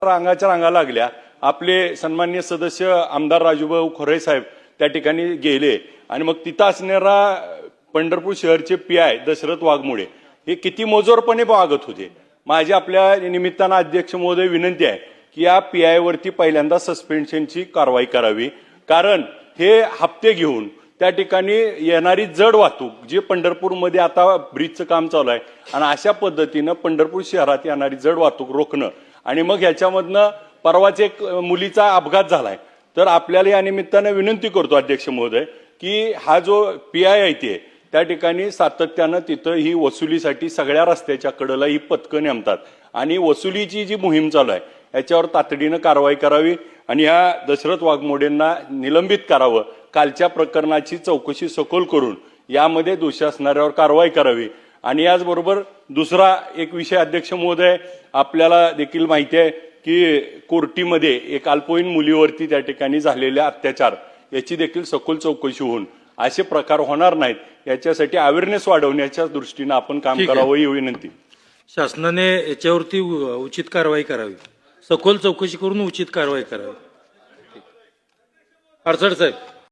रांगाच्या रांगा लागल्या। आपले सन्माननीय सदस्य आमदार राजूभाऊ खोरे साहेब त्या ठिकाणी गेले आणि मग तिथं असणारा पंढरपूर शहरचे पीआय दशरथ वाघमोडे हे किती मोजोरपणे वागत होते। माझी आपल्या निमित्तानं अध्यक्ष महोदय विनंती आहे की या पीआय वरती पहिल्यांदा सस्पेन्शनची कारवाई करावी, कारण हे हप्ते घेऊन त्या ठिकाणी येणारी जड वाहतूक जी पंढरपूरमध्ये आता ब्रिजचं काम चालू आहे आणि अशा पद्धतीनं पंढरपूर शहरात येणारी जड वाहतूक रोखणं आणि मग ह्याच्यामधनं परवाच एक मुलीचा अपघात झालाय। तर आपल्याला या निमित्तानं विनंती करतो अध्यक्ष महोदय की हा जो पीआय आहे ते त्या ठिकाणी सातत्यानं तिथं ही वसुलीसाठी सगळ्या रस्त्याच्या कडेला ही पथकं नेमतात आणि वसुलीची जी मोहीम चालू आहे याच्यावर तातडीनं कारवाई करावी आणि या दशरथ वाघमोडेंना निलंबित करावं। कालच्या प्रकरणाची चौकशी सखोल करून यामध्ये दोषी असणाऱ्यावर कारवाई करावी। आणि याचबरोबर दुसरा एक विषय अध्यक्ष महोदय, आपल्याला देखील माहिती आहे की कोर्टीमध्ये एक अल्पवयीन मुलीवरती त्या ठिकाणी झालेल्या अत्याचार याची देखील सखोल चौकशी होऊन असे प्रकार होणार नाहीत याच्यासाठी अवेअरनेस वाढवण्याच्या दृष्टीने आपण काम करावं ही विनंती। शासनाने याच्यावरती उचित कारवाई करावी, सखोल चौकशी करून उचित कारवाई करावी। अडसड साहेब।